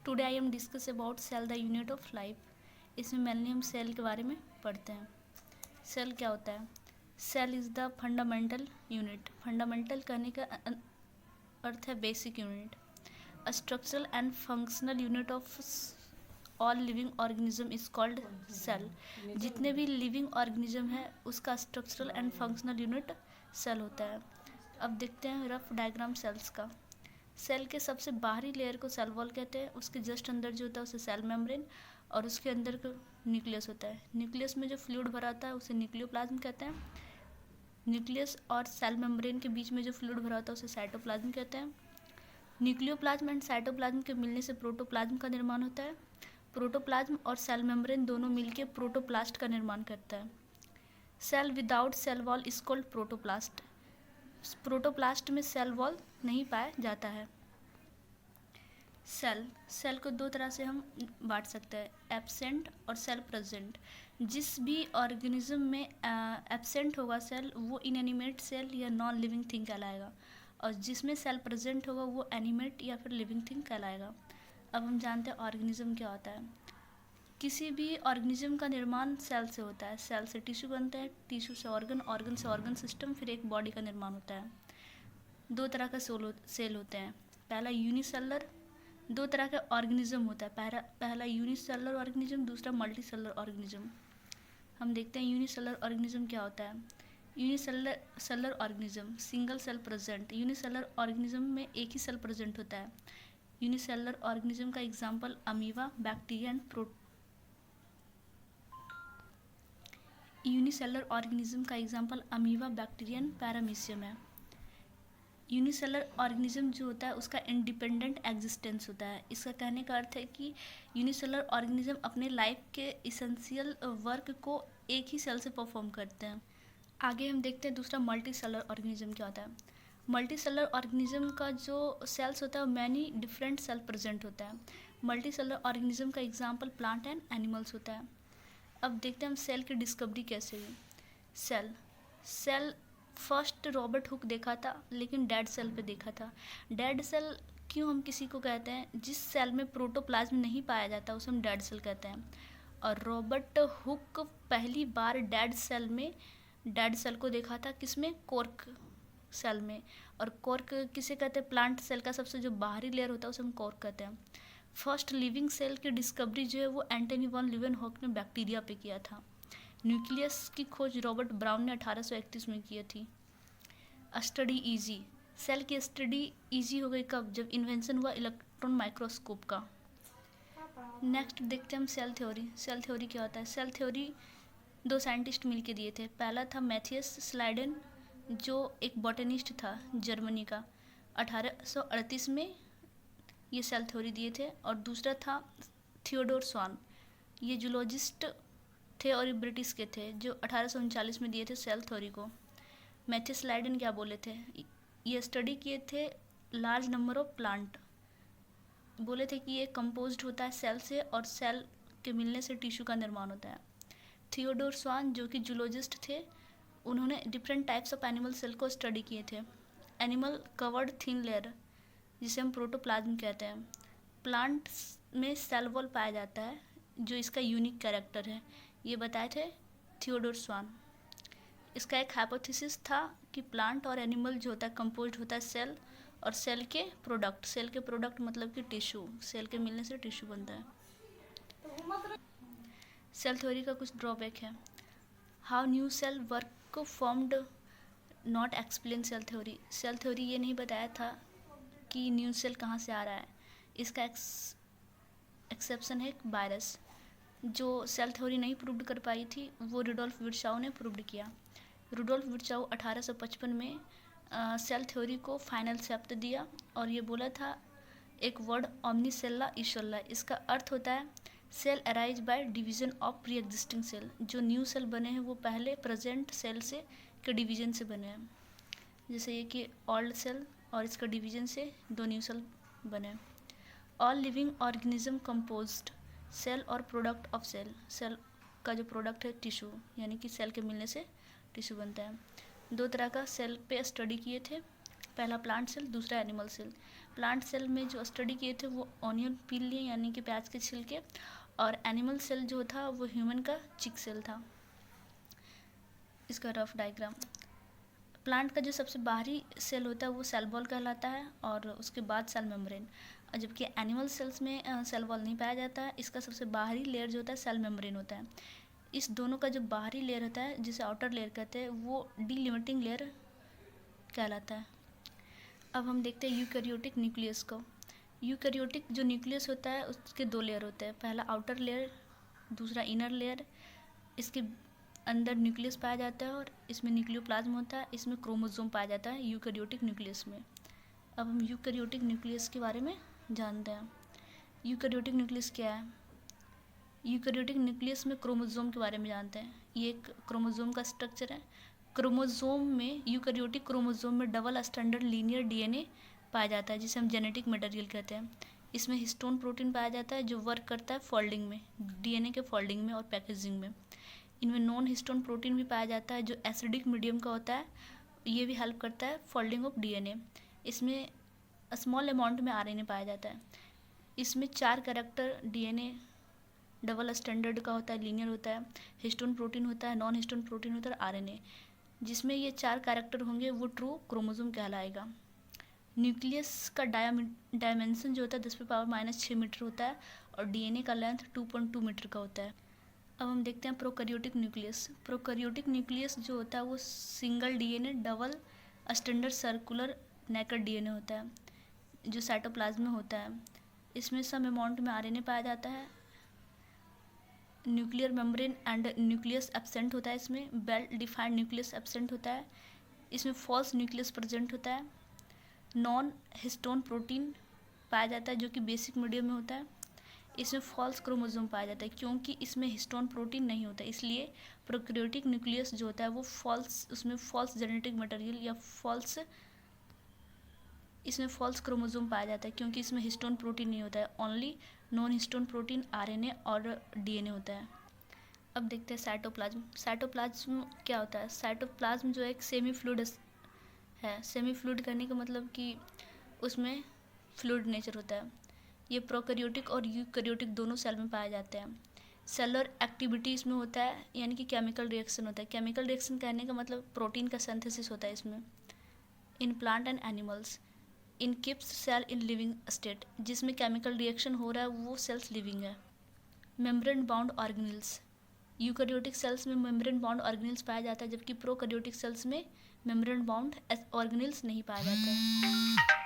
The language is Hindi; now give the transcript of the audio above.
Today I am discuss about cell the unit of life. इसमें मेनली हम सेल के बारे में पढ़ते हैं। सेल क्या होता है? Cell is the fundamental unit. Fundamental कहने का अर्थ है basic unit. A structural and functional unit of all living organism is called cell. जितने भी लिविंग ऑर्गेनिज्म है उसका structural and functional unit cell होता है। अब देखते हैं रफ डायग्राम सेल्स का। सेल के सबसे बाहरी लेयर को सेल वॉल कहते हैं। उसके जस्ट अंदर जो होता है उसे सेल मेम्ब्रेन, और उसके अंदर का न्यूक्लियस होता है। न्यूक्लियस में जो फ्लूइड भरा होता है उसे न्यूक्लियोप्लाज्म कहते हैं। न्यूक्लियस और सेल मेम्ब्रेन के बीच में जो फ्लूइड भरा होता है उसे साइटोप्लाज्म कहते हैं। न्यूक्लियोप्लाज्म एंड साइटोप्लाज्म के मिलने से प्रोटोप्लाज्म का निर्माण होता है। प्रोटोप्लाज्म और सेल मेम्ब्रेन दोनों मिलकर प्रोटोप्लास्ट का निर्माण करता है। Cell without cell wall is called protoplast. Protoplast में सेल वॉल नहीं पाया जाता है। सेल को दो तरह से हम बांट सकते हैं, एब्सेंट और सेल प्रेजेंट। जिस भी ऑर्गेनिज्म में एब्सेंट होगा सेल वो इनएनिमेट सेल या नॉन लिविंग थिंग कहलाएगा, और जिसमें सेल प्रेजेंट होगा वो एनिमेट या फिर लिविंग थिंग कहलाएगा। अब हम जानते हैं ऑर्गेनिज्म क्या होता है। किसी भी ऑर्गेनिज्म का निर्माण सेल से होता है। सेल से टिश्यू बनते हैं, टिश्यू से ऑर्गन, ऑर्गन से ऑर्गन सिस्टम, फिर एक बॉडी का निर्माण होता है। दो तरह का सेल होते हैं। पहला यूनिसेलर, दो तरह का ऑर्गेनिज्म होता है। पहला यूनिसेलर ऑर्गेनिज्म, दूसरा मल्टीसेलर ऑर्गेनिज्म। हम देखते हैं यूनिसेलर ऑर्गेनिज्म क्या होता है। Unicellular organism single cell present. Unicellular organism में एक ही सेल प्रेजेंट होता है। यूनिसेलर ऑर्गेनिज्म का example amoeba, bacteria and unicellular organism का example amoeba, bacteria and paramecium है। यूनिसेलर ऑर्गेनिज्म जो होता है उसका इंडिपेंडेंट एग्जिस्टेंस होता है। इसका कहने का अर्थ है कि यूनिसेलर ऑर्गेनिज्म अपने लाइफ के इसेंशियल वर्क को एक ही सेल से परफॉर्म करते हैं। आगे हम देखते हैं दूसरा मल्टी सेलर ऑर्गेनिज्म क्या होता है। मल्टी सेलर ऑर्गेनिज्म का जो सेल्स होता है वो मैनी डिफरेंट सेल प्रेजेंट होता है। मल्टी सेलर ऑर्गेनिज्म का एग्जाम्पल प्लांट एंड एनिमल्स होता है। अब देखते हैं हम सेल की डिस्कवरी कैसे हुई। सेल फर्स्ट रॉबर्ट हुक देखा था, लेकिन डेड सेल पे देखा था। डेड सेल क्यों हम किसी को कहते हैं? जिस सेल में प्रोटोप्लाज्म नहीं पाया जाता उसे हम डेड सेल कहते हैं। और रॉबर्ट हुक पहली बार डेड सेल को देखा था किसमें? कॉर्क सेल में। और कॉर्क किसे कहते हैं? प्लांट सेल का सबसे जो बाहरी लेयर होता है उसे हम कॉर्क कहते हैं। फर्स्ट लिविंग सेल की डिस्कवरी जो है वो एंटनी वॉन लीवेनहॉक ने बैक्टीरिया पे किया था। न्यूक्लियस की खोज रॉबर्ट ब्राउन ने 1831 में की थी। स्टडी इजी, सेल की स्टडी इजी हो गई कब? जब इन्वेंशन हुआ इलेक्ट्रॉन माइक्रोस्कोप का। नेक्स्ट देखते हैं हम सेल थ्योरी। सेल थ्योरी क्या होता है? सेल थ्योरी दो साइंटिस्ट मिलके दिए थे। पहला था मैथियस स्लाइडेन जो एक बॉटनिस्ट था जर्मनी का, 1838 में ये सेल थ्योरी दिए थे। और दूसरा था थियोडोर स्वान, ये जूलॉजिस्ट थे और ये ब्रिटिश के थे, जो 1839 में दिए थे सेल थ्योरी को। मैथियस स्लाइडेन क्या बोले थे? ये स्टडी किए थे लार्ज नंबर ऑफ प्लांट। बोले थे कि ये कंपोज्ड होता है सेल से, और सेल के मिलने से टिश्यू का निर्माण होता है। थियोडोर स्वान जो कि जूलॉजिस्ट थे, उन्होंने different types of animal cell को स्टडी किए थे। एनिमल कवर्ड थिन लेयर जिसे हम प्रोटोप्लाज्म कहते हैं। प्लांट्स में सेल वॉल पाया जाता है जो इसका यूनिक कैरेक्टर है, ये बताए थे थियोडोर स्वान। इसका एक हाइपोथेसिस था कि प्लांट और एनिमल जो होता है कंपोज्ड होता है सेल और सेल के प्रोडक्ट मतलब कि टिश्यू। सेल के मिलने से टिश्यू बनता है। सेल थ्योरी का कुछ ड्रॉबैक है। How new cell were formed not explain cell theory. Cell theory ये नहीं बताया था कि न्यू सेल कहाँ से आ रहा है। इसका एक्सेप्शन है वायरस। जो सेल थ्योरी नहीं प्रूव्ड कर पाई थी वो रुडोल्फ विर्चाउ ने प्रूव्ड किया। रुडोल्फ विर्चाउ 1855 में सेल थ्योरी को फाइनल शब्द दिया और ये बोला था एक वर्ड ओमनीसेल्ला ईशोल्ला। इसका अर्थ होता है cell arise by division of pre existing cell. जो न्यू सेल बने हैं वो पहले प्रेजेंट सेल से के डिवीजन से बने हैं। जैसे ये कि ओल्ड सेल और इसका डिवीजन से दो न्यू सेल बने। All living organism composed cell और प्रोडक्ट ऑफ सेल। सेल का जो प्रोडक्ट है टिश्यू, यानी कि सेल के मिलने से टिश्यू बनता है। दो तरह का सेल पे स्टडी किए थे, पहला प्लांट सेल, दूसरा एनिमल सेल। प्लांट सेल में जो स्टडी किए थे वो ऑनियन पील लिए यानी कि प्याज के छिलके, और एनिमल सेल जो था वो ह्यूमन का चिक सेल था। इसका रफ डायग्राम, प्लांट का जो सबसे बाहरी सेल होता है वो सेल वॉल कहलाता है और उसके बाद सेल मेम्ब्रेन, और जबकि एनिमल सेल्स में सेल वॉल नहीं पाया जाता है। इसका सबसे बाहरी लेयर जो होता है सेल मेम्ब्रेन होता है। इस दोनों का जो बाहरी लेयर होता है जिसे आउटर लेयर कहते हैं वो डिलिमिटिंग लेयर कहलाता है। अब हम देखते हैं यूकैरियोटिक न्यूक्लियस को। यूकैरियोटिक जो न्यूक्लियस होता है उसके दो लेयर होते हैं, पहला आउटर लेयर, दूसरा इनर लेयर। इसके अंदर न्यूक्लियस पाया जाता है और इसमें न्यूक्लियोप्लाज्म होता है, इसमें क्रोमोसोम पाया जाता है यूकैरियोटिक न्यूक्लियस में। अब हम यूकैरियोटिक न्यूक्लियस के बारे में जानते हैं। यूकैरियोटिक न्यूक्लियस क्या है? यूकैरियोटिक न्यूक्लियस में क्रोमोसोम के बारे में जानते हैं। ये एक क्रोमोसोम का स्ट्रक्चर है। क्रोमोसोम में, यूकैरियोटिक क्रोमोसोम में डबल स्टैंडर्ड लीनियर डीएनए पाया जाता है जिसे हम जेनेटिक मटेरियल कहते हैं। इसमें हिस्टोन प्रोटीन पाया जाता है जो वर्क करता है फोल्डिंग में, डीएनए के फोल्डिंग में और पैकेजिंग में। इनमें नॉन हिस्टोन प्रोटीन भी पाया जाता है जो एसिडिक मीडियम का होता है, ये भी हेल्प करता है फोल्डिंग ऑफ डीएनए। इसमें स्मॉल अमाउंट में आरएनए पाया जाता है। इसमें 4 कैरेक्टर डीएनए डबल स्टैंडर्ड का होता है, लीनियर होता है, हिस्टोन प्रोटीन होता है, नॉन हिस्टोन प्रोटीन होता है और आरएनए। जिसमें ये 4 कैरेक्टर होंगे वो ट्रू क्रोमोसोम कहलाएगा। न्यूक्लियस का डायमेंशन जो होता है 10⁻⁻6 मीटर होता है और डीएनए का लेंथ 2.2 मीटर का होता है। अब हम देखते हैं प्रोकैरियोटिक न्यूक्लियस। प्रोकैरियोटिक न्यूक्लियस जो होता है वो single DNA double standard circular naked DNA होता है जो साइटोप्लाज्म में होता है। इसमें सम अमाउंट में आरएनए पाया जाता है। Nuclear membrane and nucleus absent होता है। इसमें वेल डिफाइंड न्यूक्लियस एब्सेंट होता है। इसमें फॉल्स न्यूक्लियस प्रेजेंट होता है। नॉन हिस्टोन प्रोटीन पाया जाता है जो कि बेसिक मीडियम में होता है। इसमें फॉल्स क्रोमोसोम पाया जाता है क्योंकि इसमें हिस्टोन प्रोटीन नहीं होता, इसलिए प्रोकैरियोटिक न्यूक्लियस जो होता है वो फॉल्स, उसमें फॉल्स जेनेटिक मटेरियल या इसमें फॉल्स क्रोमोसोम पाया जाता है क्योंकि इसमें हिस्टोन प्रोटीन नहीं होता है, only non histone protein RNA और डीएनए होता है। अब देखते हैं साइटोप्लाज्म। साइटोप्लाज्म क्या होता है? साइटोप्लाज्म जो एक सेमी फ्लूइड है। सेमी फ्लूइड करने का मतलब कि उसमें फ्लूइड नेचर होता है। ये प्रोकैरियोटिक और यूकैरियोटिक दोनों सेल में पाए जाते हैं। सेलुलर एक्टिविटी इसमें होता है यानी कि केमिकल रिएक्शन होता है। केमिकल रिएक्शन कहने का मतलब प्रोटीन का सिंथेसिस होता है इसमें। In plant and animals in keeps cell in living state, जिसमें केमिकल रिएक्शन हो रहा है वो सेल्स लिविंग है। Membrane bound organelles, eukaryotic cells में मेम्ब्रेन बाउंड ऑर्गेनेल्स पाया जाता है जबकि प्रोकैरियोटिक सेल्स में मेम्ब्रेन बाउंड ऑर्गेनेल्स नहीं पाया जाता है।